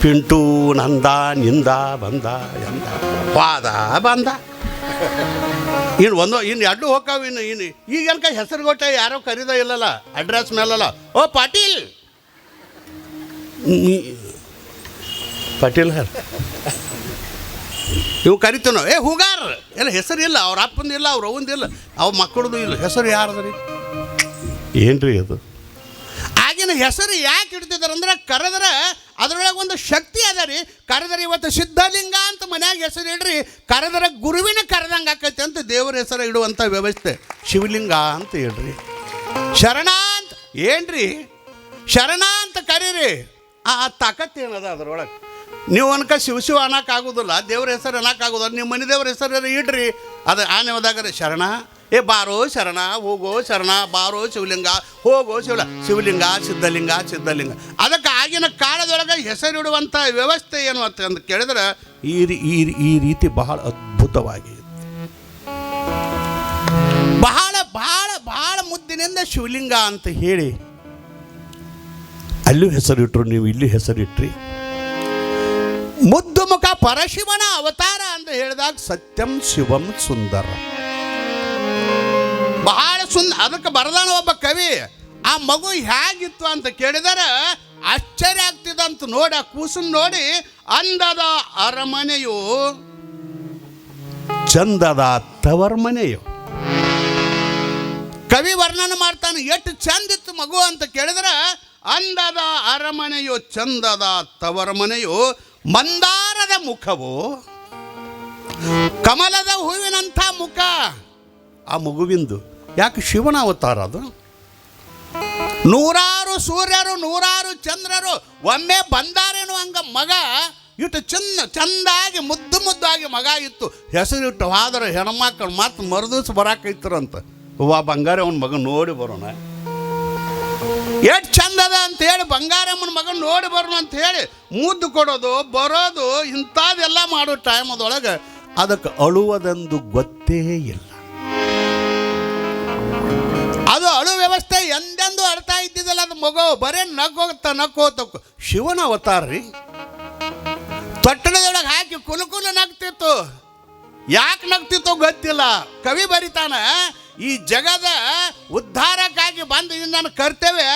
ಪಿಂಟು ನಂದ ನಿಂದ ಬಂದ ಎಂದ ವಾದ ಬಂದ ಇನ್ನು ಎರಡು ಹೋಗ್ತಾವ. ಇನ್ನು ಈಗೇನ್ಕ ಹೆಸರು ಕೊಟ್ಟೆ ಯಾರೋ ಕರೀದ ಇಲ್ಲಲ್ಲ, ಅಡ್ರೆಸ್ ಮೇಲಲ್ಲ. ಓ ಪಾಟೀಲ್ ಪಾಟೀಲ್ ಇವು ಕರಿತೀವಿ ನಾವು. ಹೂಗಾರ್ ಎಲ್ಲ ಹೆಸರು ಇಲ್ಲ, ಅವ್ರ ಅಪ್ಪಂದು ಇಲ್ಲ, ಅವ್ರ ಅವಂದಿಲ್ಲ, ಅವ್ರ ಮಕ್ಕಳದು ಇಲ್ಲ. ಹೆಸರು ಯಾರ್ದು ರೀ? ಏನ್ರಿ ಅದು? ಆಗಿನ ಹೆಸರು ಯಾಕೆ ಇಡ್ತಿದ್ದಾರೆ ಅಂದ್ರೆ ಕರೆದ್ರೆ ಅದರೊಳಗೆ ಒಂದು ಶಕ್ತಿ ಅದ ರೀ. ಕರೆದ್ರೆ ಇವತ್ತು ಸಿದ್ಧಲಿಂಗ ಅಂತ ಮನ್ಯಾಗ ಹೆಸರು ಇಡ್ರಿ, ಕರೆದ್ರೆ ಗುರುವಿನ ಕರೆದಂಗೆ ಆಕೈತೆ ಅಂತ ದೇವರ ಹೆಸರು ಇಡುವಂಥ ವ್ಯವಸ್ಥೆ. ಶಿವಲಿಂಗ ಅಂತ ಹೇಳ್ರಿ. ಶರಣ ಅಂತ ಏನ್ರಿ? ಶರಣ ಅಂತ ಕರೀರಿ. ಆ ತಾಕತ್ತು ಏನದ ಅದರೊಳಗೆ? ನೀವು ಅನ್ಕ ಶಿವ ಅನ್ನೋಕ್ಕಾಗೋದಿಲ್ಲ, ದೇವ್ರ ಹೆಸರು ಅನ್ನೋಕ್ಕಾಗೋದಿಲ್ಲ. ನಿಮ್ಮ ಮನೆ ದೇವ್ರ ಹೆಸರು ಇಡ್ರಿ. ಅದು ಆನೆ ಹೋದಾಗ ಶರಣ, ಬಾರೋ ಶರಣ, ಹೋಗೋ ಶರಣ, ಬಾರೋ ಶಿವಲಿಂಗ, ಹೋಗೋ ಶಿವಲಿಂಗ, ಸಿದ್ಧಲಿಂಗ. ಅದಕ್ಕೆ ಆಗಿನ ಕಾಲದೊಳಗೆ ಹೆಸರಿಡುವಂಥ ವ್ಯವಸ್ಥೆ ಏನು ಅಂತ ಕೇಳಿದ್ರೆ ಈ ರೀತಿ ಬಹಳ ಅದ್ಭುತವಾಗಿ ಬಹಳ ಬಹಳ ಬಹಳ ಮುದ್ದಿನಿಂದ ಶಿವಲಿಂಗ ಅಂತ ಹೇಳಿ ಅಲ್ಲೂ ಹೆಸರಿಟ್ರು, ನೀವು ಇಲ್ಲಿ ಹೆಸರಿಟ್ರಿ. ಮುದ್ದು ಮುಖ ಪರಶಿವನ ಅವತಾರ ಅಂತ ಹೇಳಿದಾಗ ಸತ್ಯಂ ಶಿವಂ ಸುಂದರ, ಬಹಳ ಅದಕ್ಕೆ ಬರದಾನ ಒಬ್ಬ ಕವಿ. ಆ ಮಗು ಹೇಗಿತ್ತು ಅಂತ ಕೇಳಿದರೆ ಆಶ್ಚರ್ಯ ಆಗ್ತಿದಂತ ನೋಡಿ. ಆ ಕೂಸನ್ನು ನೋಡಿ, ಅಂದದ ಅರಮನೆಯು ಚಂದದ ತವರ್ಮನೆಯು. ಕವಿ ವರ್ಣನೆ ಮಾಡ್ತಾನೆ, ಎಷ್ಟು ಚಂದಿತ್ತು ಮಗು ಅಂತ ಕೇಳಿದ್ರೆ, ಅಂದದ ಅರಮನೆಯು ಚಂದದ ತವರ್ಮನೆಯು, ಮಂದಾರದ ಮುಖವು ಕಮಲದ ಹೂವಿನಂಥ ಮುಖ ಆ ಮಗುವಿಂದು. ಯಾಕೆ? ಶಿವನ ಅವತಾರ ಅದು. ನೂರಾರು ಸೂರ್ಯರು ನೂರಾರು ಚಂದ್ರರು ಒಮ್ಮೆ ಬಂದಾರೇನು ಹಂಗ ಮಗ ಇಟ್ಟು ಚಂದಾಗಿ ಮುದ್ದಾಗಿ ಮಗ ಇತ್ತು. ಹೆಸರಿಟ್ಟು ಹೋದ್ರೆ ಹೆಣ್ಮಕ್ಳು ಮತ್ತೆ ಮರುದಿವ್ಸ ಬರಾಕೈತರಂತ. ಬಂಗಾರಮ್ಮನ ಮಗ ನೋಡಿ ಬರೋಣ, ಎಷ್ಟು ಚಂದದ ಅಂತ ಹೇಳಿ ಬಂಗಾರಮ್ಮನ ಮಗ ನೋಡಿ ಬರೋಣ ಅಂತ ಹೇಳಿ ಮುದ್ದು ಕೊಡೋದು ಬರೋದು ಇಂಥದ್ದೆಲ್ಲ ಮಾಡೋ ಟೈಮದೊಳಗೆ ಅದಕ್ಕೆ ಅಳುವುದೆಂದು ಗೊತ್ತೇ ಇಲ್ಲ. ಅದು ಅಳು ವ್ಯವಸ್ಥೆ ಎಂದೆಂದು ಅಳ್ತಾ ಇದ್ದಿದ್ದಲ್ಲ ಅದು ಮಗು, ಬರೇ ನಕ್ಕೋತ ಶಿವನ ಅವತಾರ ರೀ. ತೊಟ್ಟಣದೊಳಗೆ ಹಾಕಿ ಕುಲು ನಗ್ತಿತ್ತು. ಯಾಕೆ ನಗ್ತಿತ್ತು ಗೊತ್ತಿಲ್ಲ. ಕವಿ ಬರಿತಾನ, ಈ ಜಗದ ಉದ್ಧಾರಕ್ಕಾಗಿ ಬಂದು ನನ್ನ ಕರ್ತವ್ಯ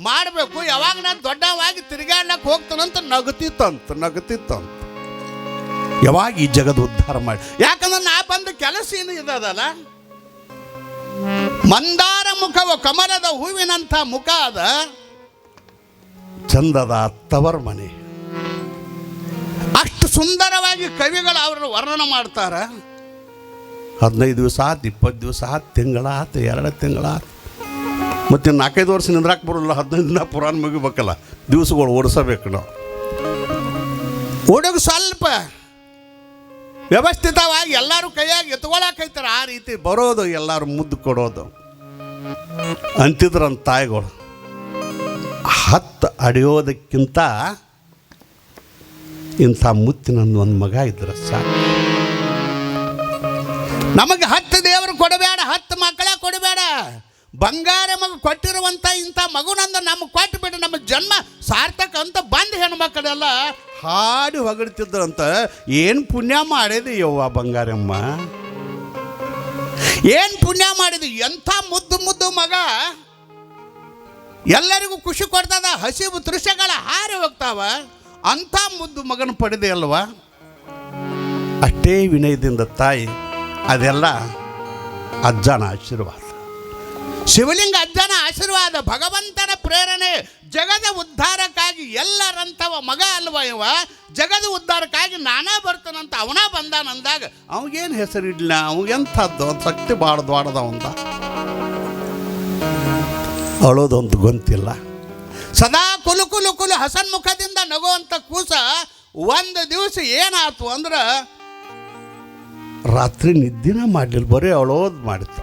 ಮಾಡಬೇಕು, ಯಾವಾಗ ನಾನು ದೊಡ್ಡವಾಗಿ ತಿರುಗಾಡ್ಲಕ್ಕೆ ಹೋಗ್ತಾನಂತ ನಗುತ್ತಿತ್ತಂತ. ಯಾವಾಗ ಈ ಜಗದ ಉದ್ಧಾರ ಮಾಡಿ, ಯಾಕಂದ್ರೆ ನಾ ಬಂದ ಕೆಲಸ ಏನು ಇದಲ್ಲ. ಮಂದಾರ ಮುಖವು ಕಮಲದ ಹೂವಿನಂಥ ಮುಖ ಅದ, ಚಂದದ ತವರ್ ಮನೆ. ಅಷ್ಟು ಸುಂದರವಾಗಿ ಕವಿಗಳು ಅವರನ್ನು ವರ್ಣನೆ ಮಾಡ್ತಾರ. 15 ದಿವಸ ಆತು, 20 ದಿವಸ ಆತು, ತಿಂಗಳಾತು, 2 ತಿಂಗಳಾತು, ಮತ್ತು 4-5 ವರ್ಷ ನಿಂದ್ರಾಕ್ ಬರೋಲ್ಲ. 15 ದಿನ ಪುರಾಣ ಮುಗಿಬೇಕಲ್ಲ, ದಿವಸಗಳು ಓಡಿಸಬೇಕು ನಾವು. ಹುಡುಗ ಸ್ವಲ್ಪ ವ್ಯವಸ್ಥಿತವಾಗಿ ಎಲ್ಲರೂ ಕೈಯಾಗಿ ಎತ್ಕೊಳಕೈತಾರೆ. ಆ ರೀತಿ ಬರೋದು, ಎಲ್ಲರೂ ಮುದ್ದು ಕೊಡೋದು ಅಂತಿದ್ರಂತ ತಾಯಿಗಳು. 10 ಅಡಿಯೋದಕ್ಕಿಂತ ಇಂಥ ಮುತ್ತಿನೊಂದು ಒಂದು ಮಗ ಇದ್ರೆ ಸಾಕು. ನಮಗೆ 10 ದೇವರು ಕೊಡಬೇಡ, 10 ಮಕ್ಕಳ ಕೊಡಬೇಡ. ಬಂಗಾರ ಮಗು ಕೊಟ್ಟಿರುವಂಥ ಇಂಥ ಮಗುನಂದು ನಮಗೆ ಕೊಟ್ಟುಬಿಟ್ಟು ನಮ್ಮ ಜನ್ಮ ಸಾರ್ಥಕ ಅಂತ ಬಂದು ಹೆಣ್ಮಕ್ಕಳೆಲ್ಲ ಹಾಡಿ ಹೊಗಡ್ತಿದ್ರಂತ. ಏನು ಪುಣ್ಯ ಮಾಡಿದೆ ಯವ್ವ ಬಂಗಾರಮ್ಮ, ಏನು ಪುಣ್ಯ ಮಾಡಿದ್ವಿ. ಎಂಥ ಮುದ್ದು ಮಗ, ಎಲ್ಲರಿಗೂ ಖುಷಿ ಕೊಡ್ತದ. ಹಸಿವು ತೃಷಗಳ ಹಾರಿ ಹೋಗ್ತಾವ. ಅಂಥ ಮುದ್ದು ಮಗನ ಪಡೆದೆ ಅಲ್ವಾ. ಅಷ್ಟೇ ವಿನಯದಿಂದ ತಾಯಿ, ಅದೆಲ್ಲ ಅಜ್ಜನ ಆಶೀರ್ವಾದ. ಶಿವಲಿಂಗ ಅಜ್ಜನ ಆಶೀರ್ವಾದ, ಭಗವಂತನ ಪ್ರೇರಣೆ. ಜಗದ ಉದ್ಧಾರಕ್ಕಾಗಿ ಎಲ್ಲರಂಥವ ಮಗ ಅಲ್ವ ಇವ. ಜಗದ ಉದ್ಧಾರಕ್ಕಾಗಿ ನಾನಾ ಬರ್ತಾನಂತ ಅವನ ಬಂದಾನಂದಾಗ ಅವಗೇನು ಹೆಸರಿಡ್ಲ, ಅವಂಗೆಂಥದ್ದು ಒಂದು ಶಕ್ತಿ ಭಾಳ ದೊಡ್ಡದವಂತ. ಅಳೋದೊಂದು ಗೊಂತಿಲ್ಲ. ಸದಾ ಕುಲು ಹಸನ್ಮುಖದಿಂದ ನಗುವಂಥ ಕೂಸ ಒಂದು ದಿವಸ ಏನಾಯ್ತು ಅಂದ್ರೆ ರಾತ್ರಿ ನಿದ್ದಿನ ಮಾಡಲಿಲ್ಲ, ಬರೀ ಅಳೋದು ಮಾಡಿತ್ತು.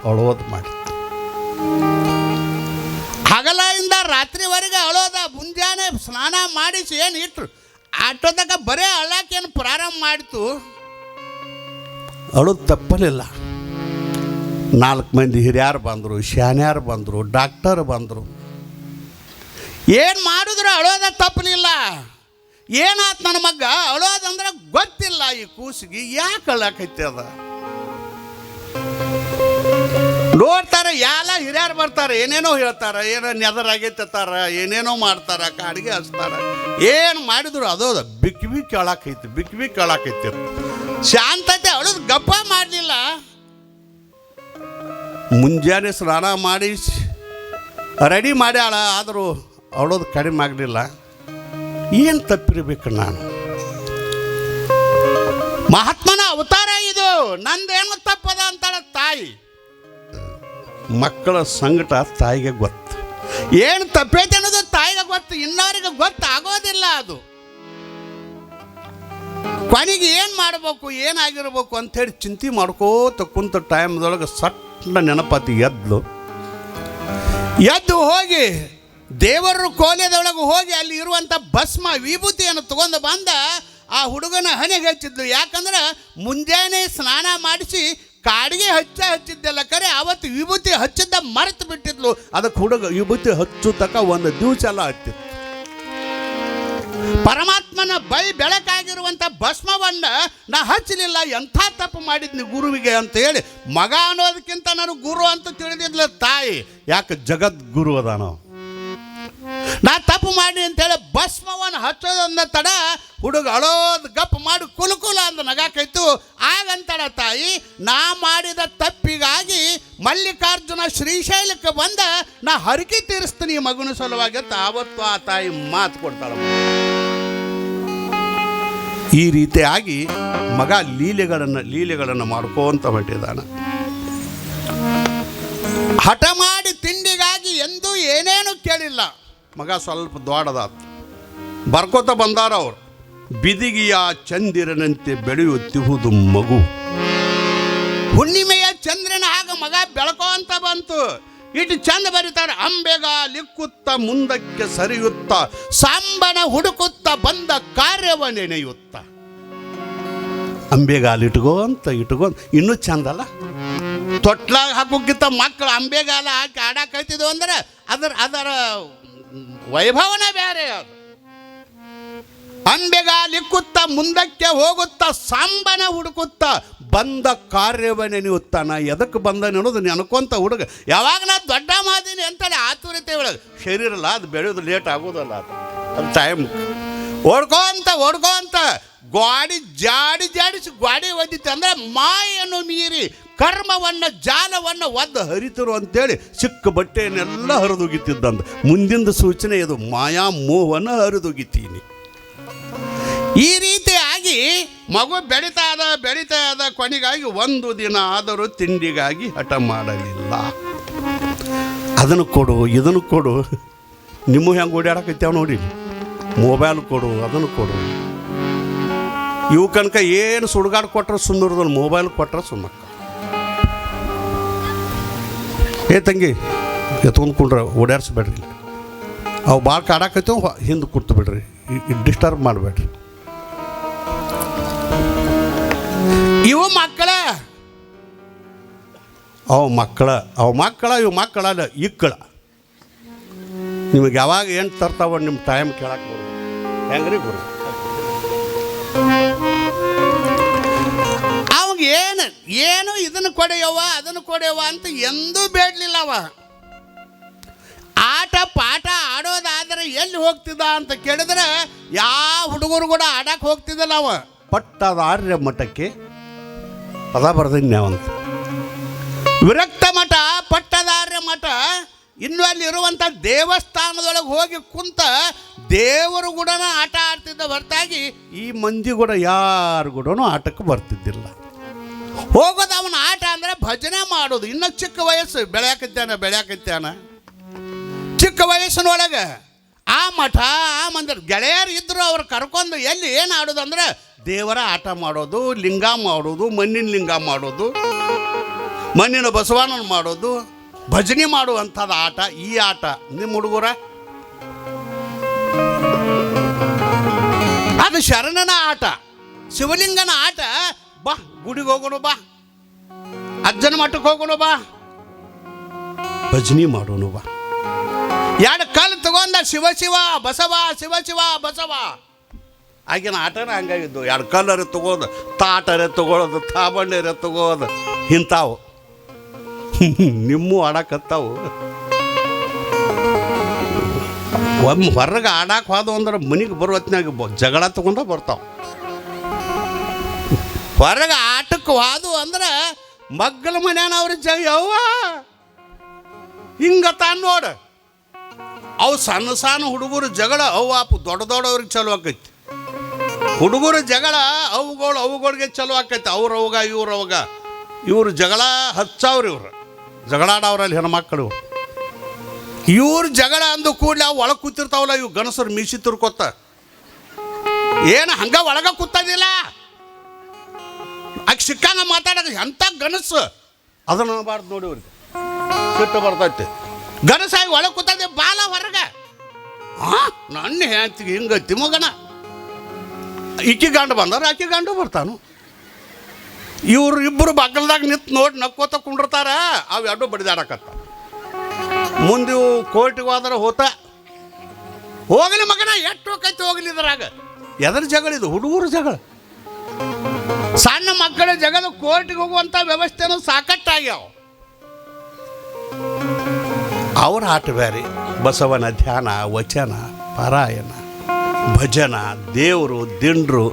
ಹಗಲಿಂದ ರಾತ್ರಿವರೆಗೆ ಅಳೋದ. ಮುಂಜಾನೆ ಸ್ನಾನ ಮಾಡಿಸಿ ಏನು ಇಟ್ರು ಆಟೋದಾಗ ಬರೀ ಅಳಕ್ಕೇನು ಪ್ರಾರಂಭ ಮಾಡಿತು. ಅಳೋದು ತಪ್ಪಲಿಲ್ಲ. 4 ಮಂದಿ ಹಿರಿಯರು ಬಂದರು, ಶಾನ್ಯಾರು ಬಂದರು, ಡಾಕ್ಟರ್ ಬಂದರು. ಏನು ಮಾಡಿದ್ರು ಅಳೋದ ತಪ್ಪಲಿಲ್ಲ. ಏನಾತ್ ನನ್ನ ಮಗ್ಗ ಅಳೋದಂದ್ರೆ ಗೊತ್ತಿಲ್ಲ ಈ ಕೂಸಿಗೆ ಯಾಕೆ ಅಳಕೈತಿ ಅದ. ನೋಡ್ತಾರೆ ಎಲ್ಲ ಹಿರಿಯರು ಬರ್ತಾರೆ, ಏನೇನೋ ಹೇಳ್ತಾರೆ, ಏನೋ ನೆದರಾಗೈತಾರ, ಏನೇನೋ ಮಾಡ್ತಾರೆ, ಕಾಡಿಗೆ ಹಚ್ತಾರೆ. ಏನು ಮಾಡಿದ್ರು ಅದು ಬಿಕ್ಕಿ ಬಿಕ್ಕಿ ಅಳಕೈತಿ, ಬಿಕ್ಕಿ ಬಿಕ್ಕಿ ಅಳಕೈತಿ. ಶಾಂತತೆ ಅಳೋದು ಗಪ್ಪ ಮಾಡಲಿಲ್ಲ. ಮುಂಜಾನೆ ಸ್ನಾನ ಮಾಡಿ ರೆಡಿ ಮಾಡ್ಯಾಳ, ಆದರೂ ಅವಳೋದು ಕಡಿಮೆ ಆಗಲಿಲ್ಲ. ಏನು ತಪ್ಪಿರ್ಬೇಕು ನಾನು? ಮಹಾತ್ಮನ ಅವತಾರ ಇದು, ನಂದೇನು ತಪ್ಪದ ಅಂತಾಳ ತಾಯಿ. ಮಕ್ಕಳ ಸಂಕಟ ತಾಯಿಗೆ ಗೊತ್ತು, ಏನು ತಪ್ಪೈತೆ ಅನ್ನೋದು ತಾಯಿಗೆ ಗೊತ್ತು, ಇನ್ನವರಿಗೆ ಗೊತ್ತಾಗೋದಿಲ್ಲ. ಅದು ಕೊನೆಗೆ ಏನು ಮಾಡಬೇಕು, ಏನಾಗಿರ್ಬೇಕು ಅಂಥೇಳಿ ಚಿಂತೆ ಮಾಡ್ಕೋತ ಕುಂತ ಟೈಮ್ದೊಳಗೆ ಸಣ್ಣ ನೆನಪತಿ ಎದ್ದು ಹೋಗಿ ದೇವರ ಕೋಲೆದೊಳಗೆ ಹೋಗಿ ಅಲ್ಲಿ ಇರುವಂಥ ಭಸ್ಮ ವಿಭೂತಿಯನ್ನು ತಗೊಂಡು ಬಂದ ಆ ಹುಡುಗನ ಹಣೆಗೆ ಹಚ್ಚಿದ್ಲು. ಯಾಕಂದ್ರೆ ಮುಂಜಾನೆ ಸ್ನಾನ ಮಾಡಿಸಿ ಕಾಡಿಗೆ ಹಚ್ಚಿದ್ದೆಲ್ಲ ಕರೆ ಅವತ್ತು ವಿಭೂತಿ ಹಚ್ಚಿದ್ದ ಮರೆತು ಬಿಟ್ಟಿದ್ಲು. ಅದಕ್ಕೆ ಹುಡುಗ ವಿಭೂತಿ ಹಚ್ಚು ತಕ್ಕ ಒಂದು ದಿವಸ ಎಲ್ಲ ಹತ್ತಿತ್ತು. ಪರಮಾತ್ಮನ ಬೆಳಕಾಗಿರುವಂಥ ಭಸ್ಮವನ್ನು ನಾ ಹಚ್ಚಲಿಲ್ಲ, ಎಂಥ ತಪ್ಪು ಮಾಡಿದ್ನಿ ಗುರುವಿಗೆ ಅಂತ ಹೇಳಿ ಮಗ ಅನ್ನೋದಕ್ಕಿಂತ ನಾನು ಗುರು ಅಂತ ತಿಳಿದಿದ್ಲ ತಾಯಿ. ಯಾಕೆ ಜಗದ್ಗುರು ಅದಾನೋ, ನಾ ತಪ್ಪು ಮಾಡಿ ಅಂತೇಳಿ ಭಸ್ಮವನ್ನು ಹಚ್ಚೋದೊಂದ ತಡ ಹುಡುಗ ಅಳೋದು ಗಪ್ ಮಾಡಿ ಕುಲುಕುಲ ಅಂತ ನಗಾಕೈತು. ಆಗಂತಡ ತಾಯಿ, ನಾ ಮಾಡಿದ ತಪ್ಪಿಗಾಗಿ ಮಲ್ಲಿಕಾರ್ಜುನ ಶ್ರೀಶೈಲಕ್ಕೆ ಬಂದ ನಾ ಹರಕೆ ತೀರಿಸ್ತೀನಿ ಮಗನ ಸಲುವಾಗಿ ಅಂತ ಆವತ್ತು ಆ ತಾಯಿ ಮಾತು ಕೊಡ್ತಾಳ. ಈ ರೀತಿಯಾಗಿ ಮಗ ಲೀಲೆಗಳನ್ನು ಮಾಡ್ಕೋಂತ ಹೊಟ್ಟಿದ್ದಾನ. ಹಠ ಮಾಡಿ ತಿಂಡಿಗಾಗಿ ಎಂದೂ ಏನೇನು ಕೇಳಿಲ್ಲ. ಮಗ ಸ್ವಲ್ಪ ದೊಡ್ಡದಾತು, ಬರ್ಕೋತ ಬಂದಾರ ಅವರು. ಬಿದಿಗಿಯ ಚಂದಿರನಂತೆ ಬೆಳೆಯುತ್ತಿಹುದು ಮಗು. ಹುಣ್ಣಿಮೆಯ ಚಂದ್ರನ ಆಗ ಮಗ ಬೆಳಕೋ ಅಂತ ಬಂತು. ಇಟ್ಟು ಚಂದ ಬರೀತಾರೆ. ಅಂಬೆಗ ಲಿಕ್ಕುತ್ತ ಮುಂದಕ್ಕೆ ಸರಿಯುತ್ತ ಸಾಂಬನ ಹುಡುಕುತ್ತ ಬಂದ ಕಾರ್ಯವ ನೆನೆಯುತ್ತ. ಅಂಬೆಗಾಲು ಇಟ್ಕೊಂತ ಇನ್ನೂ ಚಂದಲ್ಲ. ತೊಟ್ಲಾಗ ಹಾಕೋಕ್ಕಿಂತ ಮಕ್ಕಳು ಅಂಬೆಗಾಲ ಹಾಕಿ ಆಡಾಕೈತಿದ್ವು ಅಂದ್ರೆ ಅದರ ವೈಭವನ ಬೇರೆ. ಅದು ಅಂಬೆಗಾಲಿಕ್ಕುತ್ತ ಮುಂದಕ್ಕೆ ಹೋಗುತ್ತಾ ಸಾಂಬನ ಹುಡುಕುತ್ತ ಬಂದ ಕಾರ್ಯವ ನೆನೆಯುತ್ತಾನ. ಎದಕ್ಕೆ ಬಂದ ಅನ್ನೋದು ನೆನ್ಕೊಂತ ಹುಡುಗ. ಯಾವಾಗ ನಾ ದೊಡ್ಡ ಮಾದಿನಿ ಅಂತೇಳಿ ಆತುರತೆ ಒಳಗೆ ಶರೀರಲ್ಲ, ಅದು ಬೆಳೆಯೋದು ಲೇಟ್ ಆಗೋದಲ್ಲ. ಅದು ಟೈಮ್ ಓಡ್ಕೋಂತ ಗಾಡಿ ಜಾಡಿಸಿ ಗಾಡಿ ಒದ್ದಿತ್ತು ಅಂದ್ರೆ ಮಾಯನ್ನು ಮೀರಿ ಕರ್ಮವನ್ನು ಜಾಲವನ್ನು ಒದ್ದು ಹರಿತರು ಅಂತೇಳಿ ಚಿಕ್ಕ ಬಟ್ಟೆಯನ್ನೆಲ್ಲ ಹರಿದೋಗಿತ್ತಿದ್ದಂತ. ಮುಂದಿನ ಸೂಚನೆ ಇದು, ಮಾಯಾ ಮೋಹನ ಹರಿದೋಗಿತ್ತೀನಿ. ಈ ರೀತಿಯಾಗಿ ಮಗು ಬೆಳೀತಾ ಅದ ಕೊನೆಗಾಗಿ ಒಂದು ದಿನ ಆದರೂ ತಿಂಡಿಗಾಗಿ ಹಠ ಮಾಡಲಿಲ್ಲ. ಅದನ್ನು ಕೊಡು ಇದನ್ನು ಕೊಡು, ನಿಮ್ಮ ಹೆಂಗೆ ಓಡಾಡಕೈತೇವ ನೋಡಿ, ಮೊಬೈಲ್ ಕೊಡು ಅದನ್ನು ಕೊಡು. ಇವು ಕನಕ ಏನು ಸುಡುಗಾಡು ಕೊಟ್ಟರೆ ಸುಂದರದಲ್ಲಿ ಮೊಬೈಲ್ ಕೊಟ್ಟರೆ ಸುಮ್ಮಕ್ಕ. ಏ ತಂಗಿ ಎತ್ಕೊಂಡು ಕುಂಡ್ರೆ ಓಡಾಡ್ಸ್ಬೇಡ್ರಿ, ಅವು ಭಾಳ ಕಾಡಾಕೈತೇವ ಹಿಂದೆ ಕೂತು ಬಿಡ್ರಿ, ಡಿಸ್ಟರ್ಬ್ ಮಾಡಬೇಡ್ರಿ. ಇವು ಮಕ್ಕಳ ಇವು ಮಕ್ಕಳಲ್ಲ ಇಕ್ಕಳ. ನಿಮಗೆ ಯಾವಾಗ ಏನು ತರ್ತಾವ ನಿಮ್ಮ ಟೈಮ್ ಕೇಳಕ್ಕೆ ಬರೋದು ಹೆಂಗ್ರಿ ಗುರು? ಅವಾಗ ಏನು ಇದನ್ನು ಕೊಡೆಯವ ಅದನ್ನು ಕೊಡೆಯವ ಅಂತ ಎಂದೂ ಬೇಡಲಿಲ್ಲ. ಅವ ಆಟ ಪಾಠ ಆಡೋದಾದರೆ ಎಲ್ಲಿ ಹೋಗ್ತಿದ್ದ ಅಂತ ಕೇಳಿದ್ರೆ ಯಾವ ಹುಡುಗರು ಕೂಡ ಆಡಕ್ಕೆ ಹೋಗ್ತಿದ್ದಲ್ಲ. ಅವ ಪಟ್ಟದಾರ್ಯ ಮಠಕ್ಕೆ ಪದ ಬರ್ದಿನಿ ಅವಂತ. ವಿರಕ್ತ ಮಠ, ಪಟ್ಟದಾರ್ಯ ಮಠ. ಇನ್ನು ಅಲ್ಲಿರುವಂಥ ದೇವಸ್ಥಾನದೊಳಗೆ ಹೋಗಿ ಕುಂತ ದೇವರು ಕೂಡ ಆಟ ಆಡ್ತಿದ್ದ ಹೊರತಾಗಿ ಈ ಮಂದಿ ಕೂಡ ಯಾರು ಕೂಡ ಆಟಕ್ಕೆ ಬರ್ತಿದ್ದಿಲ್ಲ. ಹೋಗೋದು ಅವನ ಆಟ ಅಂದರೆ ಭಜನೆ ಮಾಡೋದು. ಇನ್ನೂ ಚಿಕ್ಕ ವಯಸ್ಸು, ಬೆಳೆಯಾಕತ್ಯಾನ ಚಿಕ್ಕ ವಯಸ್ಸಿನೊಳಗೆ ಆ ಮಠ ಆ ಮಂದಿರ ಗೆಳೆಯರು ಇದ್ದರು. ಅವ್ರು ಕರ್ಕೊಂಡು ಎಲ್ಲಿ ಏನು ಆಡೋದು ಅಂದ್ರೆ ದೇವರ ಆಟ ಮಾಡೋದು, ಲಿಂಗ ಮಾಡೋದು, ಮಣ್ಣಿನ ಲಿಂಗ ಮಾಡೋದು, ಮಣ್ಣಿನ ಬಸವನ ಮಾಡೋದು, ಭಜನೆ ಮಾಡುವಂಥದ್ದು ಆಟ. ಈ ಆಟ ನಿಮ್ಮ ಹುಡುಗರ ಅದು ಶರಣನ ಆಟ, ಶಿವಲಿಂಗನ ಆಟ. ಬಾ ಗುಡಿಗೆ ಹೋಗೋಣ, ಬಾ ಅಜ್ಜನ ಮಠಕ್ಕೆ ಹೋಗೋಣ, ಬಾ ಭಜನೆ ಮಾಡೋಣ, ಬಾ. ಎರಡು ಕಾಲು ತಗೊಂಡ ಶಿವ ಶಿವ ಬಸವ, ಶಿವ ಶಿವ ಬಸವ. ಆಗಿನ ಆಟನೇ ಹಂಗಾಗಿದ್ದು. ಎರಡು ಕಲ್ಲರೆ ತಗೋದು, ತಾಟರೆ ತಗೊಳ್ಳೋದು, ತಾಬಣ್ಣರೆ ತಗೋದು, ಇಂಥವು ನಿಮ್ಮೂ ಆಡಕತ್ತಾವು. ಒಮ್ಮೆ ಹೊರಗೆ ಆಡಕ್ಕೆ ಹೋದ ಅಂದ್ರೆ ಮನೆಗೆ ಬರೋ ಹೊತ್ನಾಗ ಜಗಳ ತಗೊಂಡ ಬರ್ತಾವೆ. ಹೊರಗೆ ಆಟಕ್ಕೆ ಹೋದು ಅಂದ್ರೆ ಮಗ್ಗಲ ಮನ್ಯಾನವ್ರ ಯವ್ವ ಹಿಂಗತ್ತಾನ ನೋಡು. ಅವು ಸಣ್ಣ ಸಣ್ಣ ಹುಡುಗರು ಜಗಳ ಅವು ಅಪ್ಪು ದೊಡ್ಡ ದೊಡ್ಡವ್ರಿಗೆ ಚಲೋ ಆಕೈತಿ. ಹುಡುಗರು ಜಗಳ ಅವುಗಳಿಗೆ ಚಲೋ ಆಕೈತಿ. ಅವ್ರವಾಗ ಇವ್ರು ಜಗಳ ಹಚ್ಚವ್ರು. ಇವ್ರು ಜಗಳಾಡವ್ರಲ್ಲಿ ಹೆಣ್ಮಕ್ಳು. ಇವ್ರ ಜಗಳ ಅಂದು ಕೂಡಲೇ ಅವು ಒಳಗೆ ಕೂತಿರ್ತಾವಲ್ಲ, ಇವು ಗಣಸರು ಮೀಸಿ ತಿರ್ಕೋತ ಏನು ಹಂಗ ಒಳಗೆ ಕೂತದಿಲ್ಲ. ಆಗ ಸಿಕ್ಕಂಗ ಮಾತಾಡೋದು ಎಂಥ ಗಣಸು ಅದನ್ನು ಅನ್ನಬಾರ್ದು ನೋಡಿ. ಅವ್ರಿಗೆ ಸಿಟ್ಟು ಬರ್ತೈತಿ. ಗಣಸಾಗಿ ಒಳಗೆ ಕೂತದೆ ಬಾಲ ಹೊರಗೆ. ನನ್ನ ಹೇಳ್ತೀವಿ ಹಿಂಗೈತಿ ಮಗನ. ಈಕಿ ಗಂಡು ಬಂದ್ರೆ ಆಕಿ ಗಂಡು ಬರ್ತಾನು. ಇವ್ರು ಇಬ್ಬರು ಬಗಲ್ದಾಗ ನಿಂತು ನೋಡಿ ನಕ್ಕೋತ ಕುಂಡಿರ್ತಾರ. ಅವು ಎರಡು ಬಡಿದಾಡಕತ್ತ. ಮುಂದೆ ಕೋರ್ಟಿಗೆ ಹೋದ್ರೆ ಹೋಗಲಿ ಮಗನ, ಎಷ್ಟು ಹೋಗೈತಿ ಹೋಗಲಿ. ಇದ್ರಾಗ ಎದ್ರ ಜಗಳಿದು? ಹುಡುಗರು ಜಗಳ. ಸಣ್ಣ ಮಕ್ಕಳ ಜಗಳ ಕೋರ್ಟಿಗೆ ಹೋಗುವಂಥ ವ್ಯವಸ್ಥೆನೂ ಸಾಕಟ್ಟಾಗ್ಯಾವ. ಅವ್ರ ಆಟ ಬೇರೆ. ಬಸವನ ಧ್ಯಾನ, ವಚನ, ಪಾರಾಯಣ, ಭಜನ, ದೇವರು, ದಿಂಡ್ರು,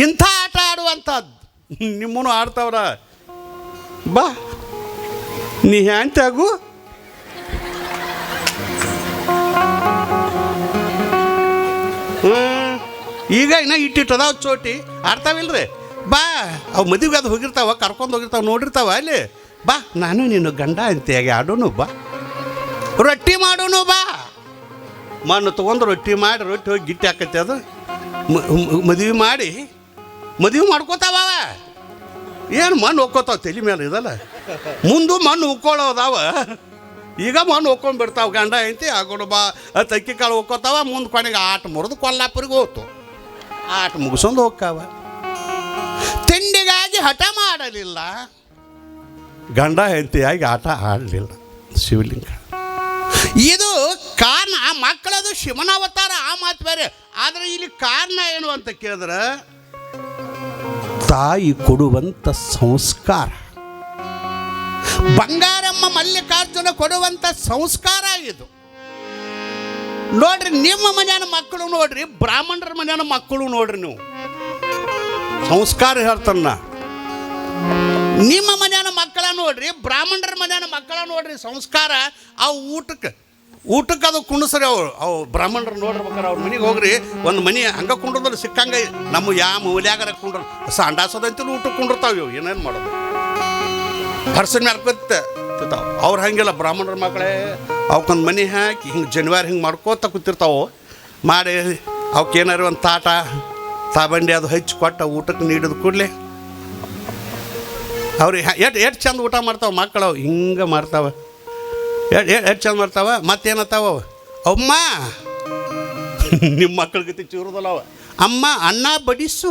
ಇಂಥ ಆಟ ಆಡುವಂಥದ್ದು ನಿಮ್ಮನ್ನು ಆಡ್ತಾವ್ರ. ಬಾ ನೀ ಹ್ಯಾಂತಾಗು. ಈಗ ಇನ್ನ ಇಟ್ಟಿಟ್ಟದಾವ ಚೋಟಿ ಆಡ್ತಾವಿಲ್ರಿ. ಬಾ ಅವು ಮದುವೆಗೆ ಅದು ಹೋಗಿರ್ತಾವ, ಕರ್ಕೊಂಡು ಹೋಗಿರ್ತಾವ, ನೋಡಿರ್ತಾವ ಅಲ್ಲಿ. ಬಾ ನಾನು ನೀನು ಗಂಡ ಅಂತೆಯಾಗಿ ಆಡೋನು. ಬಾ ರೊಟ್ಟಿ ಮಾಡೋನು. ಬಾ ಮಣ್ಣು ತೊಗೊಂಡು ರೊಟ್ಟಿ ಮಾಡಿ ರೊಟ್ಟಿ ಹೋಗಿ ಗಿಟ್ಟಿ ಹಾಕೈತಿ. ಅದು ಮದುವೆ ಮಾಡ್ಕೋತಾವ. ಏನು ಮಣ್ಣು ಹೋಗ್ಕೋತಾವ ತಲೆ ಮೇಲೆ ಇದಲ್ಲ. ಮುಂದೆ ಮಣ್ಣು ಉಕ್ಕೊಳ್ಳೋದಾವ. ಈಗ ಮಣ್ಣು ಹೋಗ್ಕೊಂಡು ಬಿಡ್ತಾವ. ಗಂಡ ಐತಿ ಆಗೋಡು ಬಾ ತಕ್ಕಿ ಕಾಳು ಹೋಗ್ಕೋತಾವ. ಮುಂದೆ ಕೊನೆಗೆ ಆಟ ಮುರಿದು ಕೊಲ್ಲಾಪುರಿಗೆ ಹೋಗ್ತು. ಆಟ ಮುಗಿಸೊಂದು ಹೋಗ್ತಾವ. ತಿಂಡಿಗಾಗಿ ಹಠ ಮಾಡಲಿಲ್ಲ, ಗಂಡ ಹೆಂಡತಿಯಾಗಿ ಆಟ ಆಡಲಿಲ್ಲ. ಶಿವಲಿಂಗ ಇದು ಕಾರಣ. ಮಕ್ಕಳದು ಶಿವನಾವತಾರ, ಆ ಮಾತು ಬೇರೆ. ಆದರೆ ಇಲ್ಲಿ ಕಾರಣ ಏನು ಅಂತ ಕೇಳಿದ್ರೆ ತಾಯಿ ಕೊಡುವಂಥ ಸಂಸ್ಕಾರ. ಬಂಗಾರಮ್ಮ ಮಲ್ಲಿಕಾರ್ಜುನ ಕೊಡುವಂಥ ಸಂಸ್ಕಾರ ಇದು. ನೋಡ್ರಿ, ನಿಮ್ಮ ಮನೆಯ ಮಕ್ಕಳು ನೋಡ್ರಿ, ಬ್ರಾಹ್ಮಣರ ಮನೆಯ ಮಕ್ಕಳು ನೋಡ್ರಿ. ನೀವು ಸಂಸ್ಕಾರ ಹೇಳ್ತಾನ. ನಿಮ್ಮ ಮನೆಯ ಮಕ್ಕಳ ನೋಡ್ರಿ, ಬ್ರಾಹ್ಮಣರ ಮನೆಯ ಮಕ್ಕಳ ನೋಡ್ರಿ. ಸಂಸ್ಕಾರ. ಅವು ಊಟಕ್ಕೆ ಅದು ಕುಂಡಿಸ್ರಿ. ಅವು ಬ್ರಾಹ್ಮಣರು ನೋಡ್ರಿಬೇಕಾರೆ ಅವ್ರ ಮನೆಗೆ ಹೋಗ್ರಿ. ಒಂದು ಮನೆ ಹಂಗೆ ಕುಂಡ್ರದಲ್ಲಿ ಸಿಕ್ಕಂಗ ನಮ್ಮ ಯಾವ ಮೂಲ್ಯಾಗಾರ ಕುಂಡ್ರ ಸಂಡಾಸದಂತಲೂ ಊಟಕ್ಕೆ ಕುಂಡಿರ್ತಾವೆ. ಇವು ಏನೇನು ಮಾಡೋದು? ಹರ್ಸನ ಮೇಲೆ ಕೂತಾವ. ಅವ್ರು ಹಂಗಿಲ್ಲ. ಬ್ರಾಹ್ಮಣರ ಮಕ್ಕಳೇ ಅವಕ್ಕೊಂದು ಮನೆ ಹಾಕಿ ಹಿಂಗೆ ಜನವಾರ ಹಿಂಗೆ ಮಾಡ್ಕೋತ ಕೂತಿರ್ತಾವೆ. ಮಾಡಿ ಅವಕ್ಕೇನಾರು ಒಂದು ತಾಬಂಡಿ ಅದು ಹಚ್ಚಿ ಕೊಟ್ಟ ಊಟಕ್ಕೆ ನೀಡಿದ ಕೂಡಲೇ ಅವ್ರಿಗೆ ಎಷ್ಟು ಚಂದ ಊಟ ಮಾಡ್ತಾವೆ ಮಕ್ಕಳು. ಹಿಂಗೆ ಮಾಡ್ತಾವೆ. ಎಷ್ಟು ಚಂದ ಮಾಡ್ತಾವ. ಮತ್ತೇನತ್ತಾವ ಅಮ್ಮ ನಿಮ್ಮ ಮಕ್ಕಳ ಗತಿ ಚೂರದಲ್ಲ. ಅಮ್ಮ ಅನ್ನ ಬಡಿಸು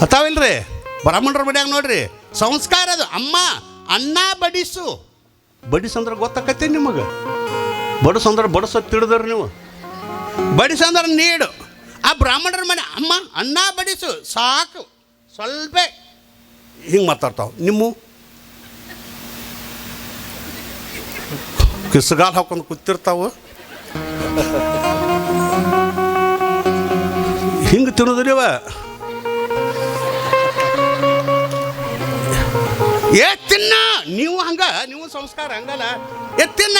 ಹತ್ತಾವಿಲ್ರಿ. ಬ್ರಾಹ್ಮಣರ ಮನ್ಯಾಗ ನೋಡ್ರಿ ಸಂಸ್ಕಾರ ಅದು. ಅಮ್ಮ ಅನ್ನ ಬಡಿಸು. ಬಡಿಸಂದ್ರೆ ಗೊತ್ತಾಕತ್ತೆ ನಿಮಗೆ. ಬಡಿಸಂದ್ರೆ ಬಡಿಸೋದು ತಿಳಿದ್ರಿ ನೀವು. ಬಡಿಸಂದ್ರೆ ನೀಡು. ಆ ಬ್ರಾಹ್ಮಣರ ಮನೆ ಅಮ್ಮ ಅನ್ನ ಬಡಿಸು ಸಾಕು, ಸ್ವಲ್ಪ ಹಿಂಗೆ ಮಾತಾಡ್ತಾವೆ. ನಿಮ್ಮ ಕಿಸ್ಗಾಲ್ ಹಾಕೊಂಡು ಕೂತಿರ್ತಾವೆ. ಹಿಂಗೆ ತಿನ್ನೋದ್ರಿವ. ತಿನ್ನ ನೀವು ಹಂಗ. ನೀವು ಸಂಸ್ಕಾರ ಹಂಗಲ್ಲ. ತಿನ್ನ.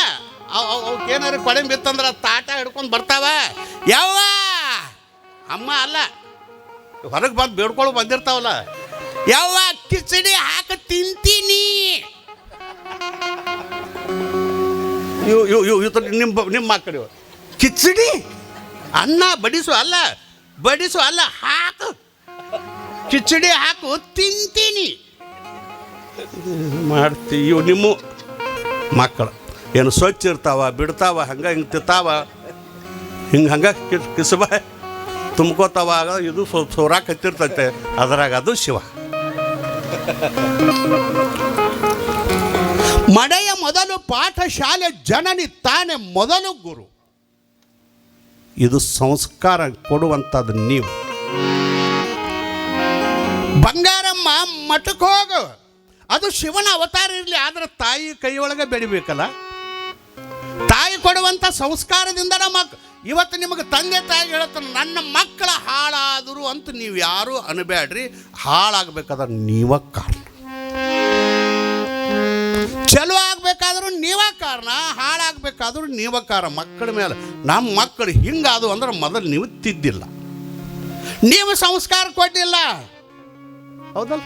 ಅವಕ್ಕೇನಾರು ಕೊಡೆ ಬಿತ್ತಂದ್ರೆ ತಾಟ ಹಿಡ್ಕೊಂಡು ಬರ್ತಾವ. ಯಾವ ಅಮ್ಮ ಅಲ್ಲ, ಹೊರಗೆ ಬಂದು ಬೇಡ್ಕೊಳ್ಳೋ ಬಂದಿರ್ತಾವಲ್ಲ. ಯಾವ ಕಿಚಡಿ ಹಾಕ ತಿಂತೀನಿ. ನಿಮ್ಮ ಮಕ್ಕಳು ಕಿಚಡಿ ಅನ್ನ ಬಡಿಸು ಅಲ್ಲ ಹಾಕು. ಕಿಚಡಿ ಹಾಕು ತಿಂತೀನಿ ಮಾಡ್ತೀವಿ. ಇವು ನಿಮ್ಮ ಮಕ್ಕಳು ಏನು ಸ್ವಚ್ಛ ಇರ್ತಾವ, ಬಿಡ್ತಾವ, ಹಂಗೆ ಹಿಂಗೆ ತಿಂತಾವ, ಹಂಗೆ ಕಿಸಬ ತುಂಬ್ಕೋತಾವ. ಇದು ಸೋರಾಕ್ ಹತ್ತಿರ್ತೈತೆ ಅದ್ರಾಗ. ಅದು ಶಿವ. ಮನೆಯ ಮೊದಲು ಪಾಠಶಾಲೆ, ಜನನಿ ತಾನೇ ಮೊದಲು ಗುರು. ಇದು ಸಂಸ್ಕಾರ ಕೊಡುವಂಥದ್ದು ನೀವು. ಬಂಗಾರಮ್ಮ ಮಠಕ್ಕೆ ಹೋಗು, ಅದು ಶಿವನ ಅವತಾರ ಇರಲಿ, ಆದರೆ ತಾಯಿ ಕೈಯೊಳಗೆ ಬೆಳಿಬೇಕಲ್ಲ. ತಾಯಿ ಕೊಡುವಂಥ ಸಂಸ್ಕಾರದಿಂದ ಇವತ್ತು ನಿಮಗೆ ತಂದೆ ತಾಯಿ ಹೇಳ್ತಾನೆ, ನನ್ನ ಮಕ್ಕಳ ಹಾಳಾದರು ಅಂತ ನೀವು ಯಾರೂ ಅನ್ಬೇಡ್ರಿ. ಹಾಳಾಗಬೇಕಾದ್ರೆ ನೀವ ಕಾರಣ, ಚಲೋ ಆಗಬೇಕಾದ್ರೂ ನೀವ ಕಾರಣ, ಹಾಳಾಗಬೇಕಾದ್ರೂ ನೀವ ಕಾರಣ. ಮಕ್ಕಳ ಮೇಲೆ ನಮ್ಮ ಮಕ್ಕಳು ಹಿಂಗಾದು ಅಂದ್ರೆ ಮೊದಲು ನೀವು ತಿದ್ದಿಲ್ಲ, ನೀವು ಸಂಸ್ಕಾರ ಕೊಟ್ಟಿಲ್ಲ. ಹೌದಲ್ಲ?